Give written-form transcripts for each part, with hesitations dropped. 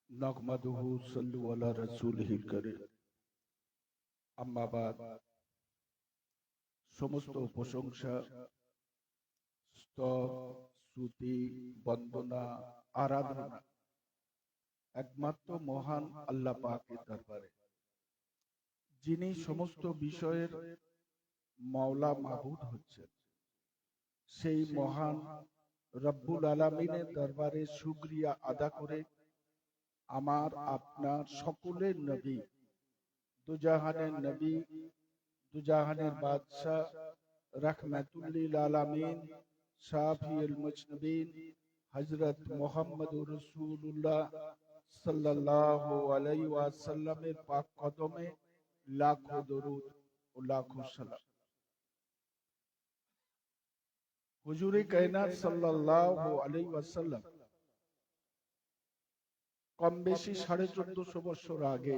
नहमदुहु सल्लु अला रसूलिहिल करीम। আম্মা বাদ। সমস্ত প্রশংসা, স্তব, স্তুতি, বন্দনা, আরাধনা একমাত্র মহান আল্লাহ পাকের দরবারে, যিনি সমস্ত বিষয়ের মাওলা মাবুদ হচ্ছেন। সেই মহান রব্বুল আলামিনের দরবারে শুকরিয়া আদা করে আমার আপনার সকলের নবী, দুজাহানের নবী, দুজাহানের বাদশাহ, রাহমাতুল্লিল আলামিন, শাফিউল মুজনিবিন হযরত মুহাম্মদুর রাসূলুল্লাহ সাল্লাল্লাহু আলাইহি ওয়াসাল্লামের পাক কদমে লাখো দরুদ ও লাখো সালাম। হুজুরে কায়নাত সাল্লাল্লাহু আলাইহি ওয়াসাল্লাম কম বেশি 1450 বছর আগে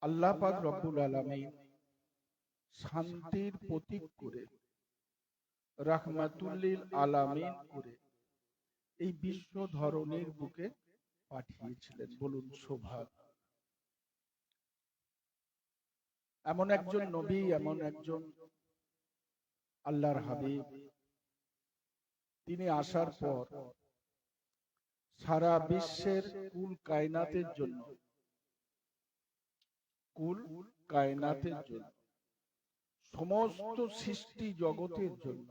আল্লাহ পাক রব্বুল আলামিন শান্তির প্রতীক করে, রাহমাতুল্লিল আলামিন করে এই বিশ্ব ধরনের বুকে পাঠিয়েছিলেন। বলুন সুবহানাল্লাহ। এমন একজন নবী, এমন একজন আল্লাহর হাবিব, তিনি আসার পর সারা বিশ্বের কুল কায়নাতের জন্য, সমস্ত সৃষ্টি জগতের জন্য,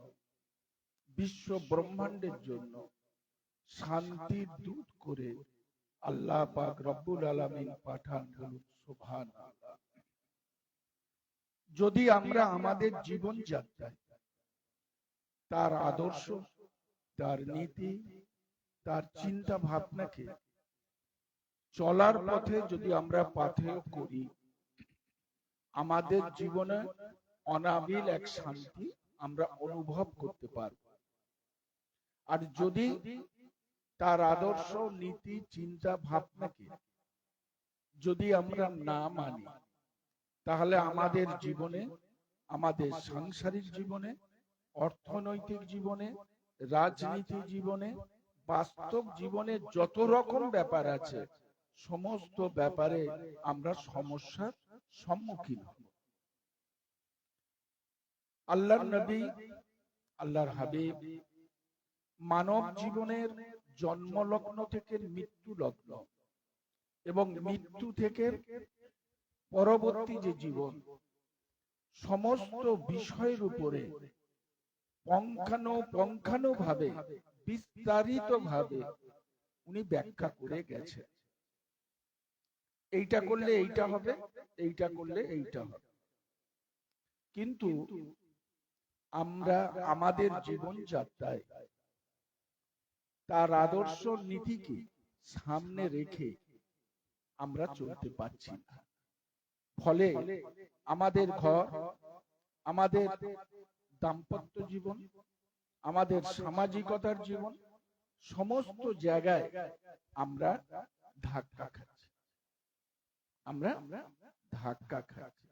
বিশ্ব ব্রহ্মাণ্ডের জন্য শান্তির দূত করে আল্লাহ পাক রব্বুল আলামিন পাঠান। বলুন সুবহানাল্লাহ। যদি আমরা আমাদের জীবন যাত্রায় তার আদর্শ, তার নীতি, তার চিন্তা ভাবনাকে চলার পথে যদি আমরা পাথেয় করি, আমাদের জীবনে অনাবিল এক শান্তি আমরা অনুভব করতে পারব। আর যদি তার আদর্শ, নীতি, চিন্তা ভাবনাকে যদি আমরা না মানি, তাহলে আমাদের জীবনে, আমাদের সাংসারিক জীবনে, অর্থনৈতিক জীবনে, রাজনীতি জীবনে, বাস্তব জীবনে যত রকম ব্যাপার আছে, সমস্ত ব্যাপারে আমরা সমস্যার সম্মুখীন হব। আল্লাহর নবী, আল্লাহর হাবিব মানব জীবনের জন্মলগ্ন থেকে মৃত্যু লগ্ন এবং মৃত্যু থেকে পরবর্তী যে জীবন, সমস্ত বিষয়ের উপরে পুঙ্খানুপুঙ্খানুভাবে, বিস্তারিত ভাবে উনি ব্যাখ্যা করে গেছেন। এইটা করলে এইটা হবে, এইটা করলে এইটা হবে। কিন্তু আমরা আমাদের জীবন যাত্রায় তার আদর্শ নীতিকে সামনে রেখে আমরা চলতে পারছি না। ফলে আমাদের ঘর, আমাদের দাম্পত্য জীবন, আমাদের সামাজিকতার জীবন, সমস্ত জায়গায় আমরা ধাক্কা খাচ্ছি, আমরা ধাক্কা খাচ্ছি।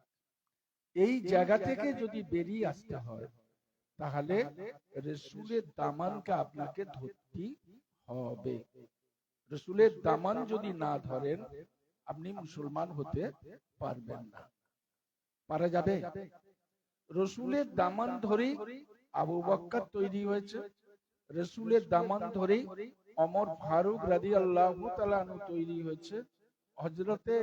এই জায়গা থেকে যদি বেরিয়ে আসতে হয়, তাহলে রাসূলের দামানকে আপনাকে ধরতে হবে। রাসূলের দামান যদি না ধরেন, আপনি মুসলমান হতে পারবেন না। পারা যাবে? রাসূলের দামান ধরে আবু বকর তৈরি হয়েছে, রাসূলের দামান ধরে ওমর ফারুক রাদিয়াল্লাহু তাআলা আনহু তৈরি হয়েছে, হযরতে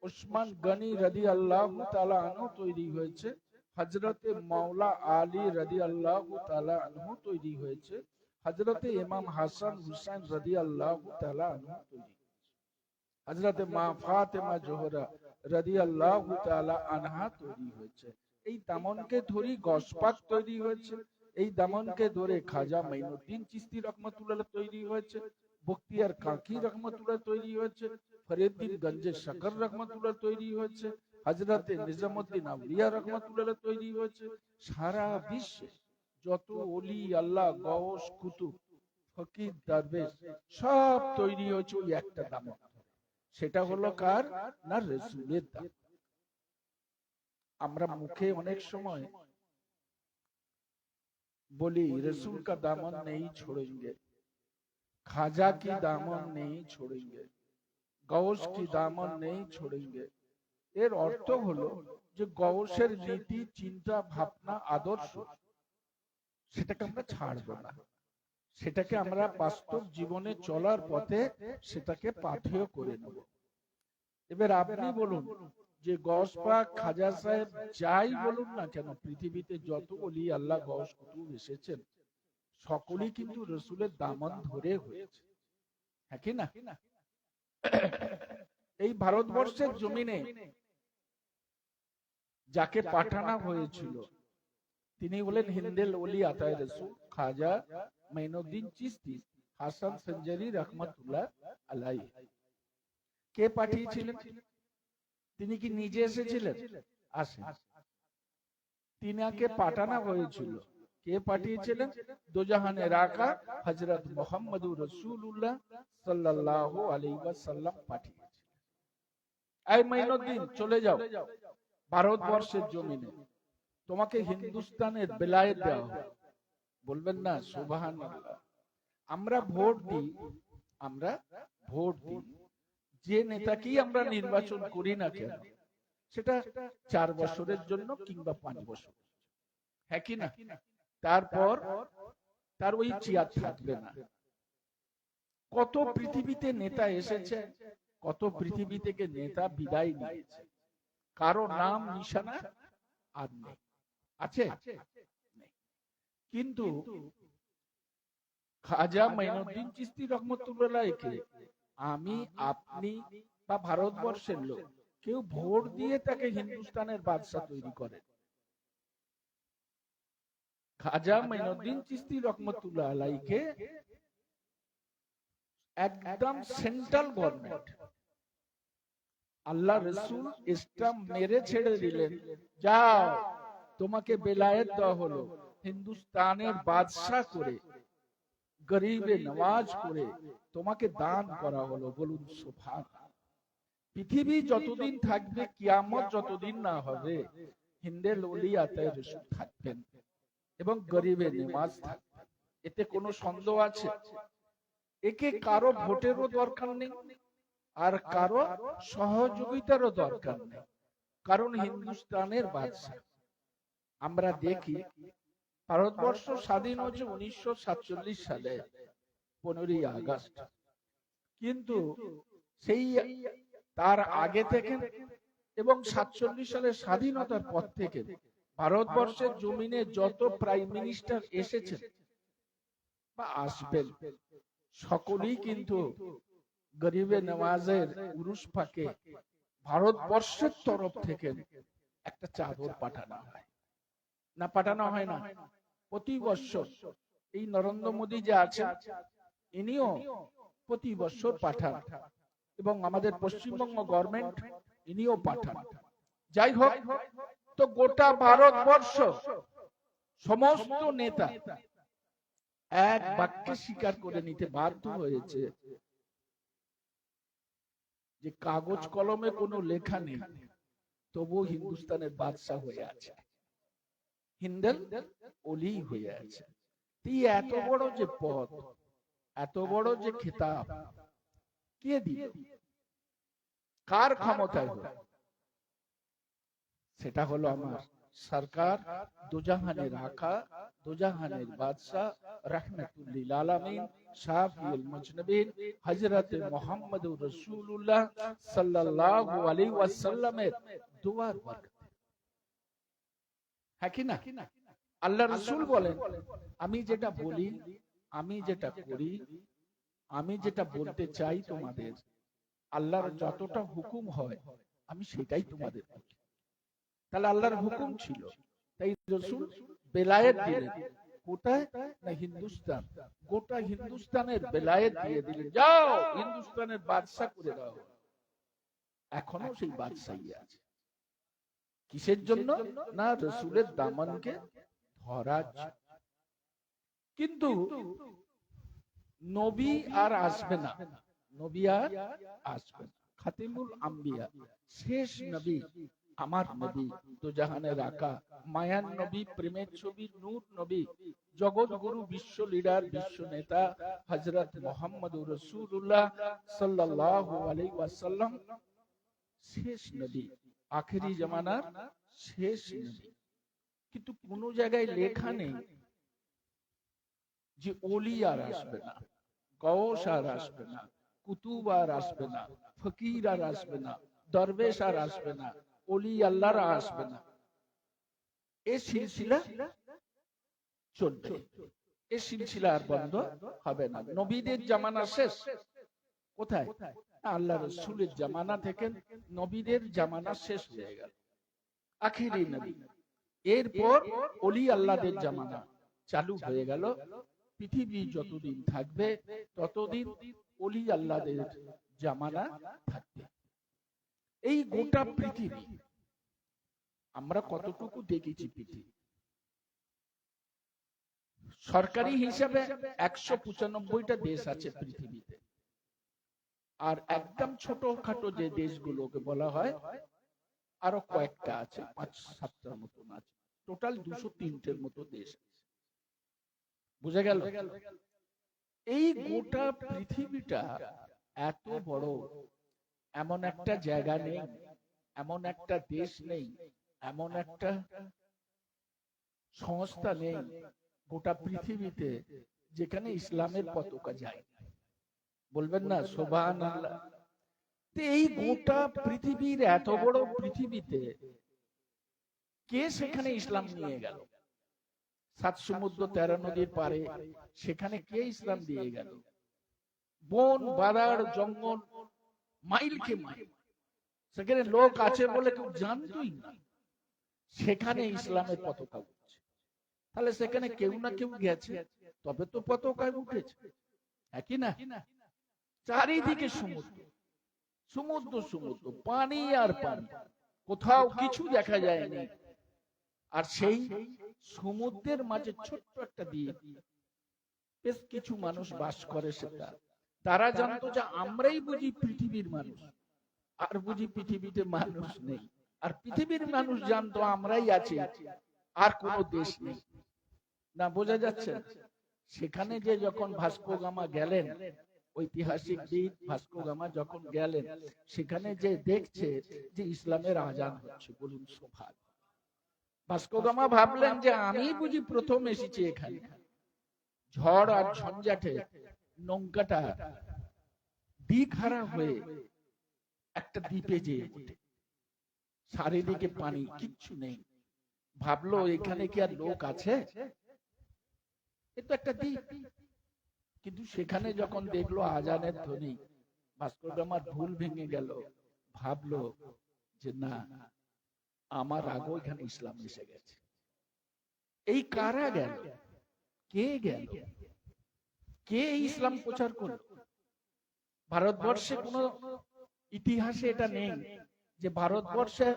উসমান গনি রাদিয়াল্লাহু তাআলা আনহু তৈরি হয়েছে, হযরতে মাওলা আলী রাদিয়াল্লাহু তাআলা আনহু তৈরি হয়েছে, হযরতে ইমাম হাসান হুসাইন রাদিয়াল্লাহু তাআলা আনহু তৈরি হয়েছে, হযরতে মা ফাতেমা জোহরা রাদিয়াল্লাহু তাআলা আনহা তৈরি হয়েছে। এই দামনকে ধরে গসপাক তৈরি হয়েছে, এই দামনকে ধরে খাজা মাইনুদ্দিন চিশতি রহমাতুল্লাহ তৈরি হয়েছে, বখতিয়ার কাকি রহমাতুল্লাহ তৈরি হয়েছে, ফরিদুদ্দিন গঞ্জে শকর রহমাতুল্লাহ তৈরি হয়েছে, হযরতে নিজামুদ্দিন আউলিয়া রহমাতুল্লাহ তৈরি হয়েছে। সারা বিশ্বে যত ওলি আল্লাহ, গওস, কুতুব, ফকির, দরবেশ সব তৈরি হয়েছে ওই একটা দামন। সেটা হলো কার? না, রাসূলের দাম। আমরা মুখে অনেক সময় বলি রাসূল কা দামন নেই ছোড়েঙ্গে, खाजा की दामन नहीं छोड़ेंगे, गौस की दामन नहीं छोड़ेंगे। এর অর্থ হলো যে গৌসের নীতি, চিন্তা, ভাবনা, আদর্শ সেটাকে আমরা ছাড়বো না, সেটাকে আমরা বাস্তব জীবনে চলার পথে সেটাকে পাথেয় করে নেব। এবার আপনি বলুন যে গৌস পাক, খাজা সাহেব যাই বলুন না কেন, পৃথিবীতে যত ওলি আল্লাহ, গৌস কুতুব এসেছেন সকলেই কিন্তু রসুলের দামন ধরে হয়েছে, হ্যাঁ কি না? এই ভারতবর্ষের জমিনে যাকে পাঠানো হয়েছিল তিনি হলেন হিন্দেল ওলি আতায় রসুল খাজা মাইনুদ্দিন চিশতি হাসান সঞ্জারি রহমতুল্লাহ আলাইহি। কে পাঠিয়েছিলেন? তিনি কি নিজে এসেছিলেন? আসেন, তিনাকে পাঠানো হয়েছিল। কে পাঠিয়েছিলেন? দোজাহানের আকা হযরত মুহাম্মদুর রাসূলুল্লাহ সাল্লাল্লাহু আলাইহি ওয়াসাল্লাম পাঠিয়েছিলেন। এই মাইনুদ্দিন চলে যাও ভারতবর্ষের জমিনে, তোমাকে হিন্দুস্তানের বেলায়েত দেওয়া হবে। বলবেন না সুবহানাল্লাহ? আমরা ভোট দিই, আমরা ভোট দিই, যে নেতাকেই আমরা নির্বাচন করি না কেন সেটা 4 বছরের জন্য কিংবা 5 বছর, হ্যাঁ কি না? তারপর তার ওই চেয়ার থাকবে না। কত পৃথিবীতে নেতা এসেছে, কত পৃথিবী থেকে নেতা বিদায় নিয়েছে, কারো নাম নিশানা আর নেই। আছে? কিন্তু খাজা মাইনুদ্দিন চিশতি রহমতুল্লাহ আলাইহিকে আমি, আপনি বা ভারতবর্ষের লোক কেউ ভোট দিয়ে তাকে হিন্দুস্তানের বাদশা তৈরি করে। খাজা মাইনুদ্দিন চিশতি রহমতুল্লাহ আলাইহিকে একদম সেন্ট্রাল গভর্নমেন্ট, আল্লাহ রসুল স্টাম্প মেরে ছেড়ে দিলেন, যাও তোমাকে বেলায়েত দেওয়া হলো, হিন্দুস্তানের বাদশা করে, গরিবে নওয়াজ করে তোমাকে দান করা হলো। বলুন সুবহানাল্লাহ। পৃথিবী যতদিন থাকবে, কিয়ামত যতদিন না হবে, হিন্দের ওলি আতায় রসুল থাকবেন এবং গরিবে নওয়াজ থাকবেন। এতে কোনো সন্দেহ আছে? একে কারো ভোটেরও দরকার নেই আর কারো সহযোগিতারও দরকার নেই, কারণ হিন্দুস্তানের বাদশা। আমরা দেখি ভারতবর্ষ স্বাধীন হয়েছে 1947 সালে 15ই আগস্ট, কিন্তু সেই তার আগে থেকে এবং 47 সালের স্বাধীনতার পর থেকে ভারতবর্ষের জমিনে যত প্রাইম মিনিস্টার এসেছেন বা আসবেন সকলেই কিন্তু গরিবে নওয়াজের উরুস পাকে ভারতবর্ষের তরফ থেকে একটা চাদর পাঠানো হয় না? পাঠানো হয় না? প্রতি বছর এই নরেন্দ্র মোদী যে আছেন ইনিও প্রতি বছর পাঠান এবং আমাদের পশ্চিমবঙ্গ গভর্নমেন্ট ইনিও পাঠান। যাই হোক, তো গোটা ভারতবর্ষ সমস্ত নেতা এক বাক্যে স্বীকার করে নিতে বাধ্য হয়েছে যে কাগজ কলমে কোনো লেখা নেই, তবুও হিন্দুস্তানের বাদশা হয়ে আছে, হিন্দেল ওলি হয়ে আছে। এত বড় যে পদ, এত বড় যে খেতাব কে দিল, কার ক্ষমতায় হলো? সেটা হলো আমার সরকার, দুজাহানের আকা, দুজাহানের বাদশা, রাহমাতুল লিল আলামিন, শাফিউল মুজনিবিন হযরত মুহাম্মদুর রাসূলুল্লাহ সাল্লাল্লাহু আলাইহি ওয়াসাল্লামের দুয়ার বরকতে, হ্যাঁ কি না? আল্লাহ রাসূল বলেন, আমি যেটা বলি, আমি যেটা করি, আমি যেটা বলতে চাই তোমাদের, আল্লাহর যতটা হুকুম হয় আমি সেটাই তোমাদের বলি। তাহলে আল্লাহর হুকুম ছিল, তাই রাসূল বেলায়েত দিলেন। কোথায়? না হিন্দুস্তান। গোটা হিন্দুস্তানের বেলায়েত দিয়ে দিলেন, যাও হিন্দুস্তানের বাদশা করে দাও। এখনো সেই বাদশাহী আছে। কিসের জন্য? না রাসূলের দামানকে ধরার জন্য। কিন্তু নবী আর আসবে না, নবী আর আসবে না। খাতিমুল আম্বিয়া, শেষ নবী আমার নবী, দুজাহানের আকা, মায়ার নবী, প্রেমের ছবি, নূর নবী, জগৎ গুরু, বিশ্ব লিডার, বিশ্ব নেতা হযরত মুহাম্মদুর রাসূলুল্লাহ সাল্লাল্লাহু আলাইহি ওয়াসাল্লাম শেষ নবী, আখেরি জামানার শেষ নবী। কিন্তু কোন জায়গায় লেখা নেই যে ওলি আর আসবে না, গওস আর আসবে না, কুতুব আর আসবে না, ফকির আর আসবে না, দরবেশ আর আসবে না, ওলি আল্লাহর আসবে না। এই সিলসিলা চলবে, এই সিলসিলা আর বন্ধ হবে না। নবীদের জামানা শেষ কোথায়? আল্লাহ রাসূলের জামানা থেকে নবীদের জামানা শেষ হয়ে গেল, আখেরি নবী। এরপর ওলি আল্লাহদের জামানা চালু হয়ে গেল। পৃথিবী যতদিন থাকবে ততদিন ওলি আল্লাহদের জামানা থাকবে। এই গোটা পৃথিবী আমরা কতটুকু দেখেছি? পৃথিবী সরকারি হিসাবে 195টা দেশ আছে পৃথিবীতে, আর একদম ছোটখাটো যে দেশগুলোকে বলা হয় আরো কয়েকটা আছে, 5-7টার মতন আছে। টোটাল 203টের মতো দেশ আছে। বুঝা গেল? এই গোটা পৃথিবীটা এত বড়, এমন একটা জায়গা নেই, এমন একটা দেশ নেই, এমন একটা সংস্থা নেই গোটা পৃথিবীতে যেখানে ইসলামের পতাকা যায়। বলবেন না সুবহানাল্লাহ? এই গোটা পৃথিবীর, এত বড় পৃথিবীতে কে সেখানে ইসলাম নিয়ে গেল? 7 সমুদ্র 13 নদীর পারে সেখানে কে ইসলাম দিয়ে গেল? বন বাদার জঙ্গল, মাইলকে মাইল সেখানে লোক আছে বলে কেউ জানতোই না সেখানে ইসলামের পতাকা উঠছে। তাহলে সেখানে কেউ না কেউ গেছে, তবে তো পতাকায় উঠেছে, একই না? চারিদিকে সমুদ্র, সমুদ্র সমুদ্র, পানি আর পানি, কোথাও কিছু দেখা যায়নি। আর সেই সমুদ্রের মাঝে ছোট্ট একটা দ্বীপ, বেশ কিছু মানুষ বাস করে। সেটা তারা জানতো যে আমরাই বুঝি পৃথিবীর মানুষ, আর বুঝি পৃথিবীতে মানুষ নেই। আর পৃথিবীর মানুষ জানতো আমরাই আছি, আর কোনো দেশ নেই। না বোঝা যাচ্ছে? সেখানে যে যখন ভাস্কো গামা গেলেন, ঐতিহাসিক দিক, ভাস্কো গামা যখন গেলেন সেখানে যে দেখছে যে ইসলামের আজান হচ্ছে, বলুন সুবহান। ভাস্কো গামা ভাবলেন যে আমি বুঝি প্রথম এসেছি এখানে। ঝড় আর ঝঞ্ঝাটে নৌকাটা দিক হারা হয়ে একটা দ্বীপে যেয়ে ওঠে, চারিদিকে পানি, কিচ্ছু নেই। ভাবলো এখানে কি আর লোক আছে? এ তো একটা দ্বীপ। কিন্তু সেখানে যখন দেখলো আজানের ধ্বনি, ভাস্কো গামার ভুল ভেঙে গেল। ভাবলো যে না, আমার আগে এখানে ইসলাম এসে গেছে। এই কারা গেল? কে গেল? কে ইসলাম প্রচার করল? ভারতবর্ষে কোন ইতিহাসে এটা নেই যে ভারতবর্ষে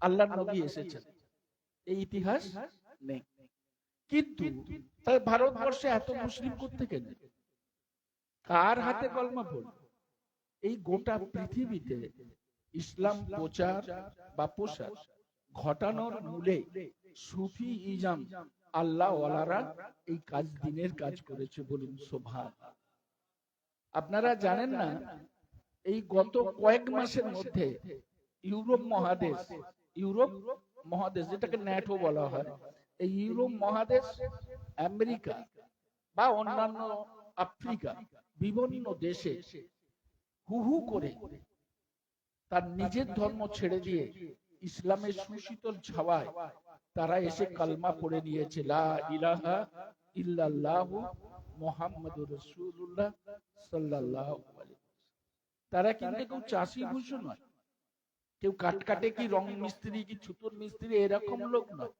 আল্লাহর নবী এসেছেন, এই ইতিহাস নেই। কিন্তু তাই ভারতবর্ষে এত মুসলিম কোত্থেকে নেই? কার হাতে কলমা পড়ল? এই গোটা পৃথিবীতে ইসলাম প্রচার বা প্রসার ঘটানোর মূলে সুফি ইজাম আল্লাহ ওয়ালারা এই কাজ, দিনের কাজ করেছে, বলুন সুবহান। আপনারা জানেন না, এই গত কয়েক মাসের মধ্যে ইউরোপ মহাদেশ যেটাকে ন্যাটো বলা হয়, এই ইউরোপ মহাদেশ, আমেরিকা বা অন্যান্য আফ্রিকা, বিভিন্ন দেশে হু হু করে তার নিজের ধর্ম ছেড়ে দিয়ে ইসলামের সুশীতল ছাওয়ায় তারা এসে কালমা পড়ে নিয়েছে, লা ইলাহা ইল্লাল্লাহু মুহাম্মাদুর রাসূলুল্লাহ সাল্লাল্লাহু আলাইহি। তারা কিন্তু কেউ চাষি ভূষণ নয়, কেউ কাটকাটে কি রং মিস্ত্রি কি ছুতোর মিস্ত্রি এরকম লোক নয়।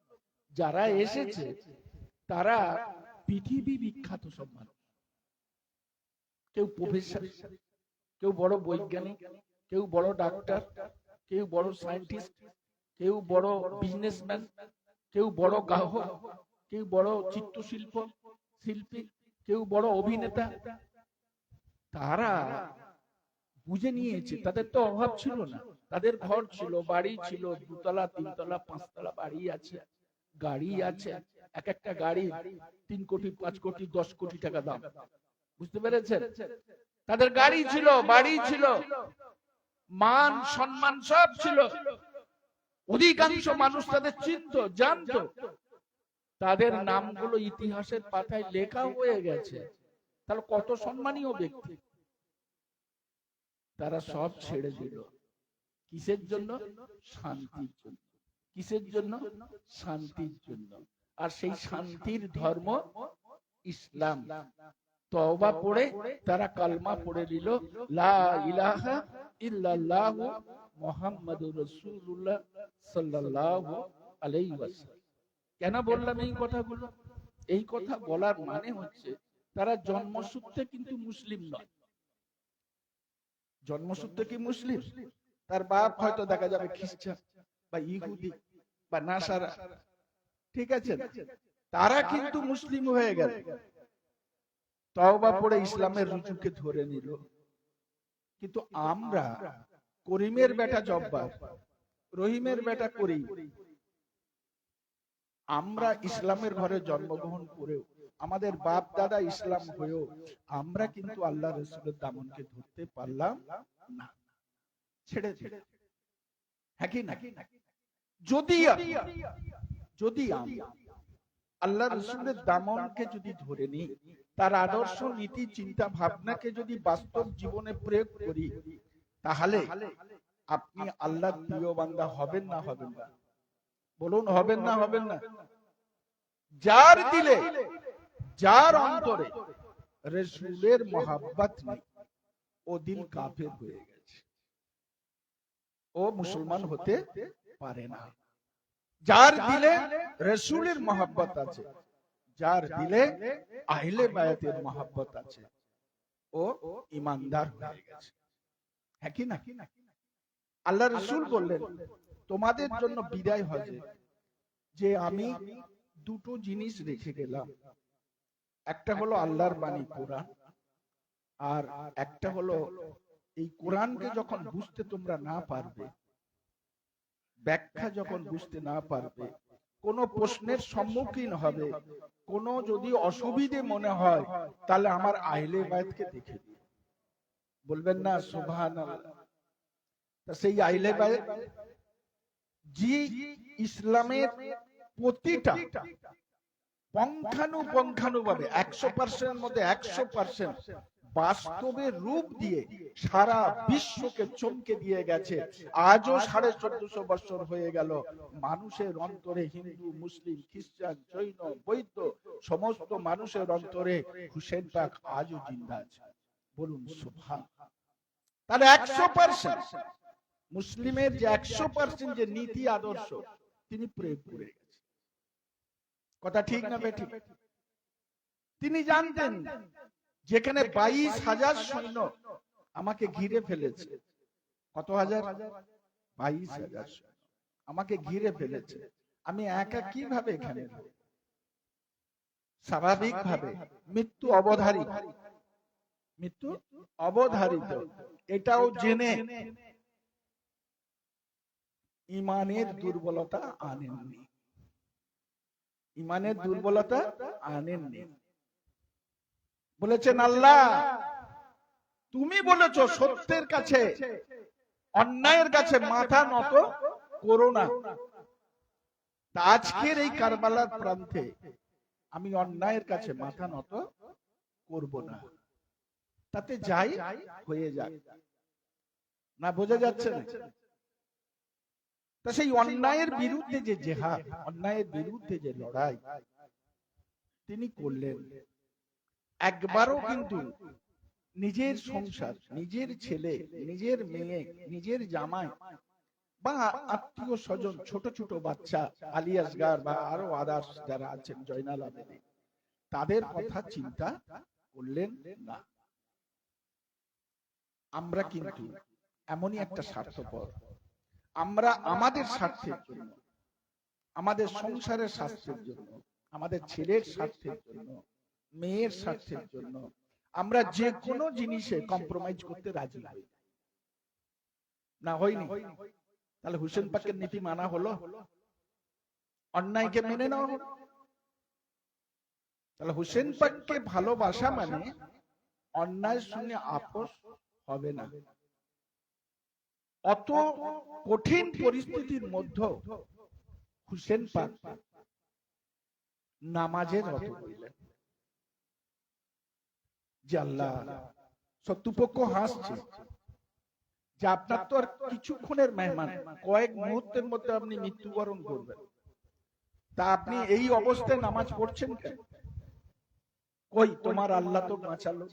যারা এসেছে তারা পৃথিবী বিখ্যাত সব মানুষ। কেউ প্রফেসর, কেউ বড় বৈজ্ঞানিক, কেউ বড় ডাক্তার, কেউ বড় সায়েন্টিস্ট, কেউ বড় বিজনেসম্যান, কেউ বড় গায়ক, কেউ বড় শিল্পী, কেউ বড় অভিনেতা। তারা বুঝে নিয়েছে, তাদের তো অভাব ছিল না। তাদের ঘর ছিল, বাড়ি ছিল, 2 তলা 3 তলা 5 তলা বাড়ি আছে, গাড়ি আছে। এক একটা গাড়ি 3 কোটি 5 কোটি 10 কোটি টাকা দাম, বুঝতে পেরেছেন? তাদের গাড়ি ছিল, বাড়ি ছিল, মান সম্মান সব ছিল। অধিকাংশ মানুষ তাদের চিনত, জানতো। তাদের নামগুলো ইতিহাসের পাতায় লেখা হয়ে গেছে। তাহলে কত সম্মানীয় ব্যক্তি। তারা সব ছেড়ে দিল কিসের জন্য? শান্তির জন্য। কিসের জন্য? শান্তির জন্য। আর সেই শান্তির ধর্ম ইসলাম। তওবা পড়ে তারা কালমা পড়ে নিল, লা ইলাহা ইল্লাল্লাহু মুহাম্মাদুর রাসূলুল্লাহ সাল্লাল্লাহু আলাইহি ওয়াসাল্লাম। কেন বললাম এই কথাগুলো? এই কথা বলার মানে হচ্ছে তারা জন্মসূত্রে কিন্তু মুসলিম নয়। জন্মসূত্রে কি মুসলিম? তার বাপ হয়তো দেখা যাবে খ্রিস্টান বা ইহুদি বা নাসারা, ঠিক আছে? তারা কিন্তু মুসলিম হয়ে গেল, তওবা পড়ে ইসলামের রুজুকে ধরে নিল। কিন্তু আমরা করিমের বেটা জব্বার, রহিমের বেটা করিম, আমরা ইসলামের ঘরে জন্মগ্রহণ করেও, আমাদের বাপ দাদা ইসলাম হয়েও আমরা কিন্তু আল্লাহ রাসূলের দামনকে ধরতে পারলাম না, ছেড়ে ছেড়ে। হ্যাঁ কি না? যদি আমরা আল্লাহ রাসূলের দামনকে যদি ধরে নিই, তার আদর্শ নীতি চিন্তা ভাবনাকে যদি বাস্তব জীবনে প্রয়োগ করি, তাহলে আপনি আল্লাহর প্রিয় বান্দা হবেন না হবেন না? বলুন, হবেন না হবেন না? যার দিলে, যার অন্তরে রাসূলের মহব্বত নেই, ও দিল কাফের হয়ে গেছে, ও মুসলমান হতে পারে না। যার দিলে রাসূলের মহব্বত আছে, যার দিলে আহলে বায়াতের মহব্বত আছে, ও ঈমানদার হয়ে গেছে। হ্যাঁ কি না? আল্লাহ রাসূল বললেন তোমাদের জন্য বিদায় হজে যে আমি দুটো জিনিস রেখে গেলাম, একটা হলো আল্লাহর বাণী কোরআন, আর একটা হলো এই কোরআনকে যখন বুঝতে তোমরা না পারবে, ব্যাখ্যা যখন বুঝতে না পারবে, কোন প্রশ্নের সম্মুখীন হবে, কোন যদি অসুবিধে মনে হয়, তাহলে আমার আহলে বায়াতকে দেখে দিও। বলবেন না সুবহানাল্লাহ? তা সেই আহলে বায়াত জি ইসলামের প্রতিটা পঙ্খানুপঙ্খানুভাবে 100% মধ্যে 100% বাস্তবের রূপ দিয়ে সারা বিশ্বকে চমকে দিয়ে গেছে। আজও 1450 বছর হয়ে গেল, মানুষের অন্তরে, হিন্দু মুসলিম খ্রিস্টান জৈন বৌদ্ধ সমস্ত মানুষের অন্তরে হুসেন পাক আজও জিন্দা আছে। বলুন সুবহানাল্লাহ। তাহলে 100% মুসলিমের যে 100% যে নীতি আদর্শ তিনি প্রয়োগ করে গেছেন। কথা ঠিক না বেঠিক? তিনি জানতেন যেখানে 22,000 সৈন্য আমাকে ঘিরে ফেলেছে, কত হাজার? 22,000 আমাকে ঘিরে ফেলেছে, আমি একা কিভাবে এখানে? স্বাভাবিক ভাবে মৃত্যু অবধারিত, মৃত্যু অবধারিত। এটাও জেনে ইমানের দুর্বলতা আনেননি, ইমানের দুর্বলতা আনেননি। বলেছেন আল্লাহ তুমি বলেছো সত্যের কাছে, অন্যায়ের কাছে মাথা নত করো না। আজকের এই কারবালার প্রান্তে আমি অন্যায়ের কাছে মাথা নত করব না, তাতে যাই হয়ে যাক না। বোঝা যাচ্ছে না? তা সেই অন্যায়ের বিরুদ্ধে যে জেহাদ, অন্যায়ের বিরুদ্ধে যে লড়াই তিনি করলেন, একবারও কিন্তু নিজের সংসার, নিজের ছেলে, নিজের মেয়ে, নিজের জামাই বা আত্মীয় স্বজন, ছোট ছোট বাচ্চা আলী আসগার বা আরো আদার্স যারা আছেন জয়নাল আবেদিন, তাদের কথা চিন্তা করলেন না। আমরা কিন্তু এমনই একটা স্বার্থপর, আমরা আমাদের স্বার্থের জন্য, আমাদের সংসারের স্বার্থের জন্য, আমাদের ছেলের স্বার্থের জন্য, মেয়ের স্বার্থের জন্য আমরা যে কোনো জিনিসে কম্প্রোমাইজ করতে রাজি হই। না হয়নি? তাহলে হুসেন পাকের নীতি মানা হলো, অন্যায়কে মেনে নেওয়া হলো। তাহলে হুসেন পাককে ভালোবাসা মানে অন্যায়ের সঙ্গে আপোষ হবে না। অত কঠিন পরিস্থিতির মধ্যে হুসেন পাক নামাজের রত দিলেন যে আল্লাহ, শত্রুপক্ষ হাসছে যে আপনার তো আর কিছুক্ষণের মেহমান, কয়েক মুহূর্তের মধ্যে আপনি মৃত্যুবরণ করবেন, তা আপনি এই অবস্থায় নামাজ পড়ছেন কেন? কই তোমার আল্লাহ তো বাঁচালো।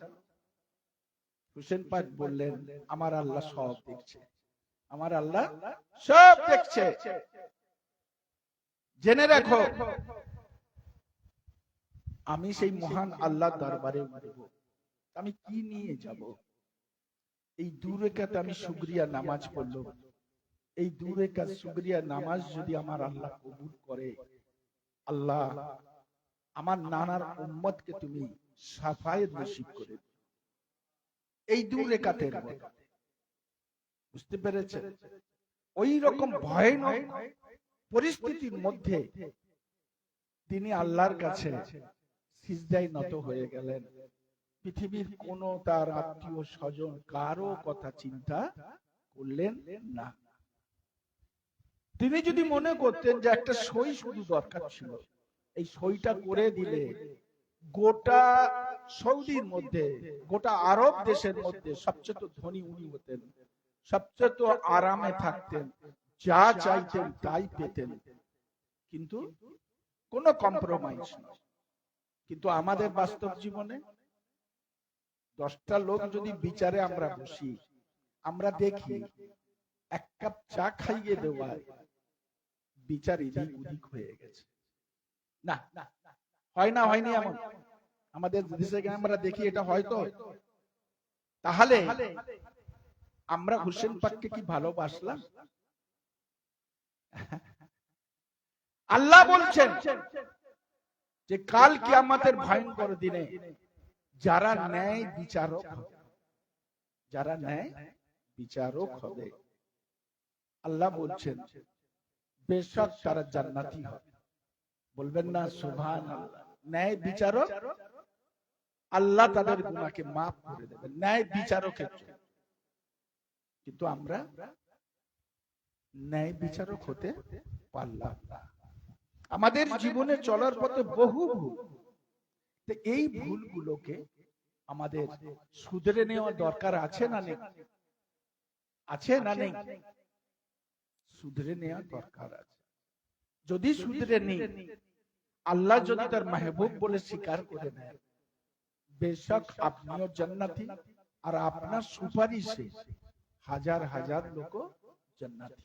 হুসেন পাক বললেন আমার আল্লাহ সব দেখছে, আমার আল্লাহ সব দেখছে। জেনে রাখো আমি সেই মহান আল্লাহর দরবারে উঠব, আমি কি নিয়ে যাব? এই 2 রাকাত আমি শুকরিয়া নামাজ পড়লো, এই 2 রাকাত শুকরিয়া নামাজ যদি আমার আল্লাহ কবুল করে, আল্লাহ আমার নানার উম্মতকে তুমি শাফায়েত নসিব করে দিও। এই 2 রাকাতের মধ্যে, বুঝতে পেরেছেন? ওই রকম ভয়ানক পরিস্থিতির মধ্যে তিনি আল্লাহর কাছে সিজদায় নত হয়ে গেলেন। পৃথিবীর কোন তার আত্মীয় স্বজন কারো কথা চিন্তা করলেন না। তিনি যদি মনে করতেন যে একটা সই শুধু দরকার ছিল, এই সইটা করে দিলে গোটা সৌদির মধ্যে, গোটা আরব দেশের মধ্যে সবচেয়ে ধনী উনি হতেন, সবচেয়ে আরামে থাকতেন, যা চাইতেন তাই পেতেন, কিন্তু কোনো কম্প্রোমাইজ নয়। কিন্তু আমাদের বাস্তব জীবনে 10টা লোক যদি বিচারে আমরা বসি, আমরা দেখি 1 কাপ চা খাইয়ে দেওয়ায় বিচার এদিক ওদিক হয়ে গেছে। না হয় না, হয়নি এমন? আমাদের দেশে আমরা দেখি এটা হয়তো। তাহলে আমরা হুসেন পাককে কি ভালোবাসলাম? আল্লাহ বলছেন যে কাল কিয়ামতের ভয়ঙ্কর দিনে যারা ন্যায় বিচারক হবে, যারা ন্যায় বিচারক হবে, আল্লাহ বলছেন বেশক তারা জান্নাতি হবে। বলবেন না সুবহানাল্লাহ? ন্যায় বিচারক, আল্লাহ তাদের গুনাহকে মাফ করে দেবেন ন্যায় বিচারকের জন্য। কিন্তু আমরা ন্যায় বিচারক হতে পারলাম না। আমাদের জীবনে চলার পথে বহু ভুল, এই ভুলগুলোকে আমাদের শুধরে নেওয়া দরকার আছে না নেই? আছে না নেই? শুধরে নেওয়া দরকার আছে। যদি শুধরে নেই, আল্লাহ যদি তার মাহবুব বলে স্বীকার করে নেয়, বেশক আপনিও জান্নাতি, আর আপনার সুপারিশে হাজার হাজার লোক জান্নাতি।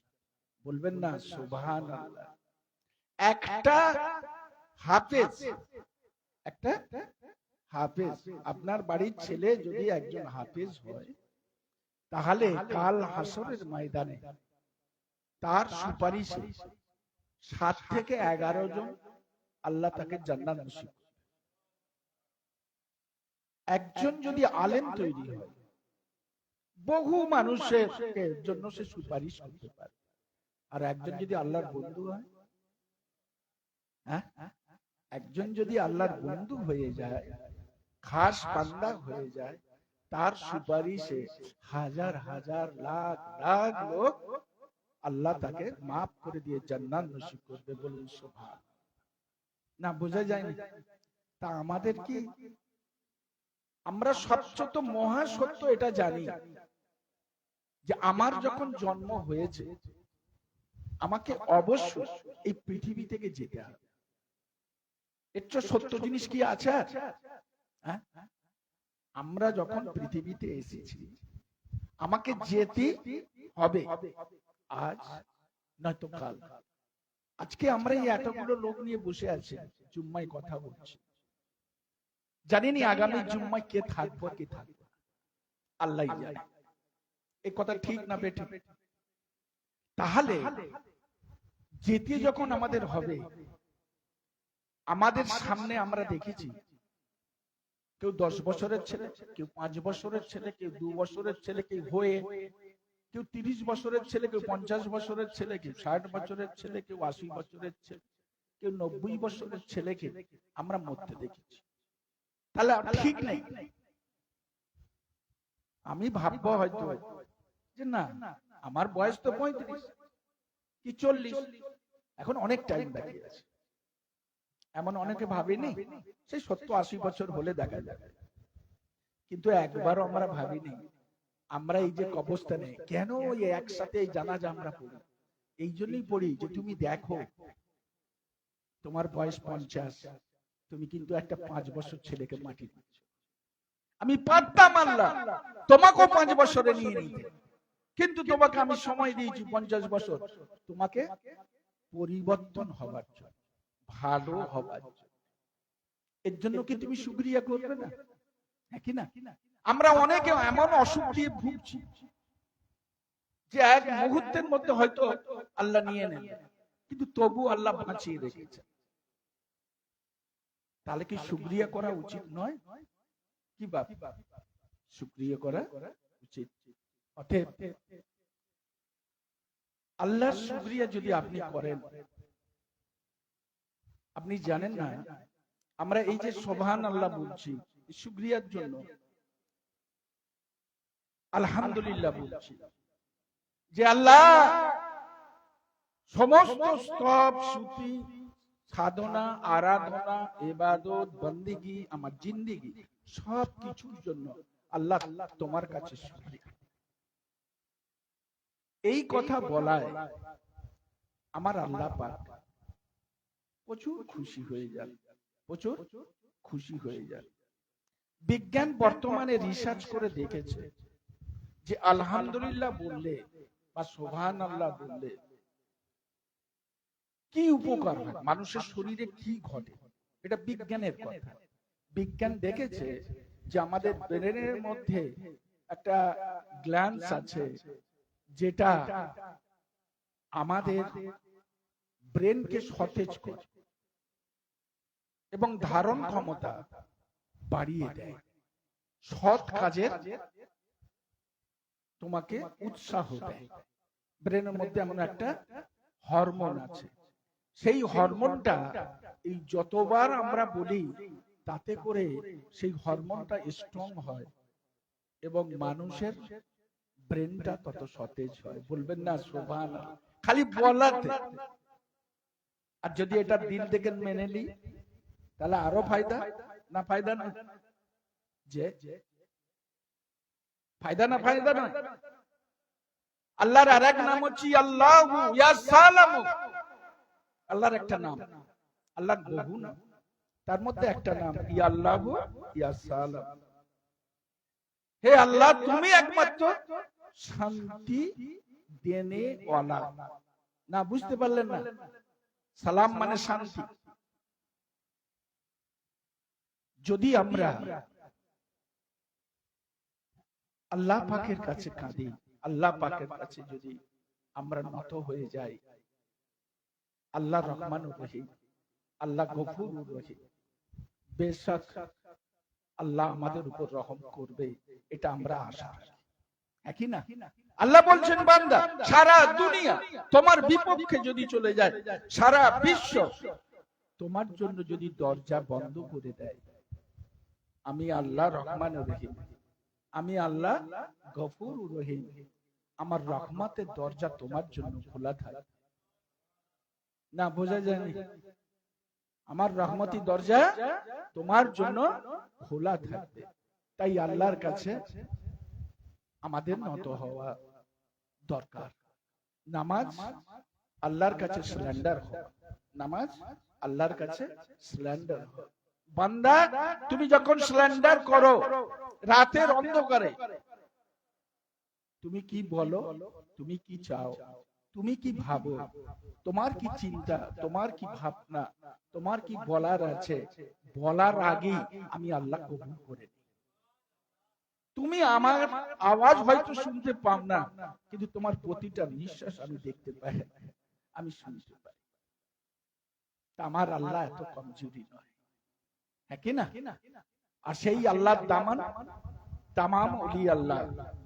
বলবেন না সুবহানাল্লাহ? একটা হাফেজ, একটা হাফেজ, আপনার বাড়ির ছেলে যদি একজন হাফেজ হয়, তাহলে কাল হাসরের ময়দানে তার সুপারিশে 7 থেকে 11 জন আল্লাহ তাকে জান্নাত নসিব করবে। একজন যদি আলেম তৈরি হয়, বহু মানুষের জন্য সে সুপারিশ করতে পারে। আর একজন যদি আল্লাহর বন্ধু হয়, একজন যদি আল্লাহর বন্ধু হয়ে যায়, খাস বান্দা হয়ে যায়, তার সুপারিশে হাজার হাজার লাখ লাখ লোক আল্লাহ তাকে মাফ করে দিয়ে জান্নাত নসিব করবে। বলুন সুবহান। না বোঝা যায়নি? তা আমাদের কি, আমরা সবচেয়ে মহা সত্য এটা জানি যে আমার যখন জন্ম হয়েছে, আমাকে অবশ্যই এই পৃথিবী থেকে যেতে হবে। এর চেয়ে সত্য জিনিস কি আছে? আমরা যখন পৃথিবীতে এসেছি, আমাকে যেতে হবে, আজ নয়তো কাল। আজকে আমরা এই এতগুলো লোক নিয়ে বসে আছি, জুম্মায় কথা বলছি, জানিনি আগামী জুম্মায় কে থাকবো কে থাকবো আল্লাহই জানে। এই কথা ঠিক না বেঠিক? তাহলে যেতে যখন আমাদের হবে, আমাদের সামনে আমরা দেখেছি কেউ 10 বছরের ছেলে, কেউ 5 বছরের ছেলে, কেউ 2 বছরের ছেলে, কেউ হয়ে কেউ 30 বছরের ছেলে, কেউ 50 বছরের ছেলে, কেউ 60 বছরের ছেলে, কেউ 80 বছরের ছেলে, কেউ 90 বছরের ছেলেকে আমরা মরতে দেখেছি। তাহলে ঠিক নেই। আমি ভাববো হয়তো যে না, আমার বয়স তো 35 কি 40, এখন অনেক টাইম বাকি আছে। এমন অনেকে ভাবেনি সেই 70-80 বছর হলে দেখা যাবে। কিন্তু একবারও আমরা ভাবিনি আমরা এই যে কবরস্থানে কেন এই একসাথে এই জানাজা আমরা পড়ি, এই জন্যই পড়ি যে তুমি দেখো তোমার বয়স 50, তুমি কিন্তু একটা 5 বছর ছেলেকে মাটি দিচ্ছ। আমি পারতাম আল্লাহ তোমাকেও 5 বছরে নিয়ে নিতে, কিন্তু তোমাকে আমি সময় দিয়েছি 50 বছর, তোমাকে পরিবর্তন হবার জন্য, ভালো হবার জন্য। এর জন্য কি তুমি শুকরিয়া করবে না? হ্যাঁ কি না? আমরা অনেকে এমন অসুখ দিয়ে ভুগছি যে এক মুহূর্তের মধ্যে হয়তো আল্লাহ নিয়ে নেন, কিন্তু তবু আল্লাহ বাঁচিয়ে রেখেছে। তাহলে কি শুকরিয়া করা উচিত নয়? কি বাপ, শুকরিয়া করা উচিত। অতএব আল্লাহর শুকরিয়া যদি আপনি করেন, আপনি জানেন না আমরা এই যে সুবহান আল্লাহ বলছি শুকরিয়ার জন্য, আলহামদুলিল্লাহ বলছি, যে আল্লাহ সমস্ত স্তব স্তুতি সাধনা আরাধনা ইবাদত বন্দেগী আমার জিন্দেগি সব কিছুর জন্য আল্লাহ তোমার কাছে শুকরিয়া। এই কথা বলায় আমার আল্লাহ পাক প্রচুর খুশি হয়ে যান, প্রচুর খুশি হয়ে যান। বিজ্ঞান বর্তমানে রিসার্চ করে দেখেছে যে আলহামদুলিল্লাহ বললে বা সুবহানাল্লাহ বললে কি উপকার হয়, মানুষের শরীরে কি ঘটে, এটা বিজ্ঞানের কথা। বিজ্ঞান দেখেছে যে আমাদের ব্রেনের মধ্যে একটা গ্ল্যান্ড আছে যেটা আমাদের ব্রেনকে সতেজ করে এবং ধারণ ক্ষমতা বাড়িয়ে দেয়, সৎ কাজের তোমাকে উৎসাহ দেয়। ব্রেনের মধ্যে এমন একটা হরমোন আছে, সেই হরমোনটা এই যতবার আমরা বলি তাতে করে সেই হরমোনটা স্ট্রং হয় এবং মানুষের ব্রেনটা তত সতেজ হয়। বলবেন না সুবহানাল্লাহ, খালি বলাতে। আর যদি এটা দিল থেকে মেনে নি তাহলে আরো ফায়দা, না ফায়দা না? যে ফায়দা না ফায়দা নয়? আল্লাহর আরেক নাম হচ্ছে আল্লাহু ইয়া সালামু। আল্লাহর একটা নাম, আল্লাহর বহু নাম, তার মধ্যে একটা নাম ইয়া আল্লাহু ইয়া সালাম। হে আল্লাহ তুমি একমাত্র শান্তি দেনে ওয়ালা। না বুঝতে পারলেন না? সালাম মানে শান্তি। যদি আমরা আল্লাহ পাকের কাছে কাঁদি, আল্লাহ পাকের কাছে যদি আমরা নত হয়ে যাই, আল্লাহ রহমানুর রহিম, আল্লাহ গফুরুর রহিম, বেশক আল্লাহ আমাদের উপর রহম করবে, এটা আমরা আশা রাখি। একই না? আল্লাহ বলছেন বান্দা সারা দুনিয়া তোমার বিপক্ষে যদি চলে যায়, সারা বিশ্ব তোমার জন্য যদি দরজা বন্ধ করে দেয়, আমি আল্লাহ রহমানুর রহিম, আমি আল্লাহ গফুরুর রহিম, আমার রহমতের দরজা তোমার জন্য খোলা থাকে। না বোঝা যায়নি? আমার রহমতি দরজা তোমার জন্য খোলা থাকবে। তাই আল্লাহর কাছে আমাদের নত হওয়া দরকার। নামাজ আল্লাহর কাছে সারেন্ডার হও, নামাজ আল্লাহর কাছে সারেন্ডার হও। বান্দা তুমি যখন সারেন্ডার করো রাতের অন্ধকারে, তুমি কি বলো, তুমি কি চাও, তুমি কি ভাবো, তোমার কি চিন্তা, তোমার কি ভাবনা, তোমার কি বলার আছে, বলার আগে আমি আল্লাহ কবুল করে নিই। তুমি আমার আওয়াজ হয়তো শুনতে পাও না, কিন্তু তোমার প্রতিটা নিঃশ্বাস আমি দেখতে পাই, আমি শুনতে পাই। আমার আল্লাহ এত কমজোরি নয়, হ্যাঁ কি না? আর সেই আল্লাহর দামান তামাম ওলি আল্লাহ,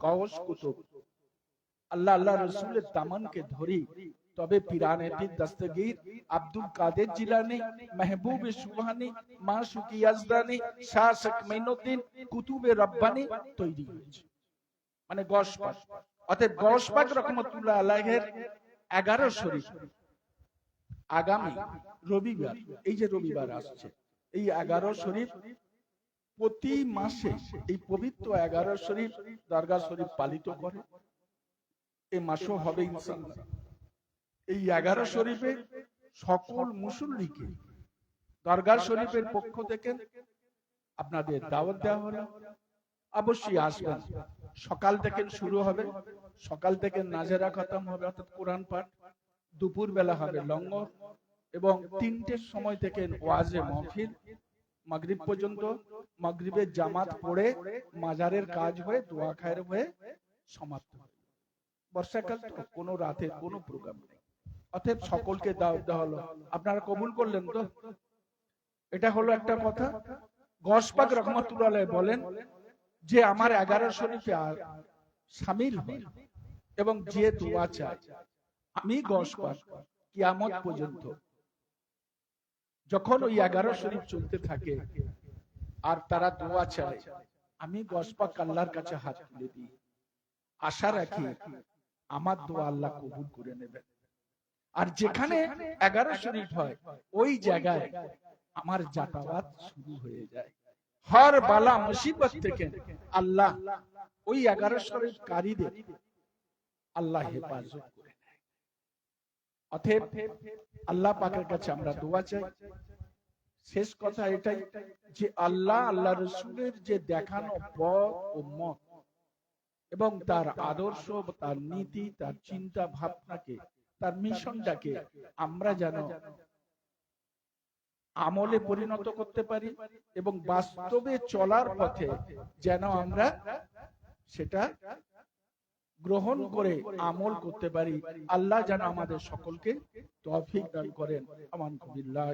গওস কুতুব আল্লাহ আল্লাহ রসুলের দামানকে ধরি, তবে পিরানে পীর দস্তগীর আব্দুল কাদের জিলানী, মেহবুব সুবহানী, মাসুকি ইয়াজদানী, শাহ সকমাইনুদ্দিন, কুতুবে রব্বানী তৈরি হয়েছে, মানে গশ পাক। অতএব গশ পাক রহমতুল্লাহ আলাইহির 11 শরীফ আগামী রবিবার, এই যে রবিবার আসছে, এই 11 শরীফ প্রতি মাসে এই পবিত্র 11 শরীফ দরগা শরীফ পালিত করে। এই মাসও হবে ইনশাআল্লাহ। এই 11 শরীফে সকল মুসল্লিকে দরগা শরীফের পক্ষ থেকে আপনাদের দাওয়াত দেওয়া হলো, অবশ্যই আসবেন। সকাল থেকে শুরু হবে, সকাল থেকে নাজেরা খতম হবে অর্থাৎ কোরআন পাঠ, দুপুর বেলা হবে লঙ্গর, এবং 3টের সময় থেকে ওয়াজে মাহফিল মাগরিব পর্যন্ত। মাগরিবের জামাত পড়ে মাজারের কাজ হয়ে দোয়া খায়ের হয়ে সমাপ্ত হবে। বর্ষাকাল তো কোনো রাতে কোনো প্রোগ্রাম নেই, অতএব সকলকে দাওয়াত দেওয়া হলো। আপনারা কবুল করলেন তো? এটা হলো একটা কথা। গশ পাক রহমতুল্লাহ আলাইহি বলেন যে আমার 11 শরীফে শামিল হয় এবং যে দোয়া চায়, আমি গশ পাক কিয়ামত পর্যন্ত যখন ওই 11 শরীফ চলতে থাকে আর তারা দোয়া চায়, আমি গশ পাক আল্লাহর কাছে হাত তুলে দিই, আশা রাখি আমার দোয়া আল্লাহ কবুল করে নেবেন। আর যেখানে 11 শরীফ হয় ওই জায়গায় আমার যাতায়াত শুরু হয়ে যায়। হর বালা মুসিবত থেকে আল্লাহ ওই 11 শরীফ কারীদের আল্লাহ হেফাজত করে নেয়। অতএব আল্লাহ পাকের কাছে আমরা দোয়া চাই। শেষ কথা এটাই যে আল্লাহ আল্লাহ রসুলের যে দেখানো পথ ও মত এবং তার আদর্শ, তার নীতি, তার চিন্তা ভাবনাকে, তার মিশনটাকে আমরা যেন আমলে পরিণত করতে পারি এবং বাস্তবে চলার পথে যেন আমরা সেটা গ্রহণ করে আমল করতে পারি। আল্লাহ যেন আমাদের সকলকে তৌফিক দান করেন। আমান বিল্লাহ।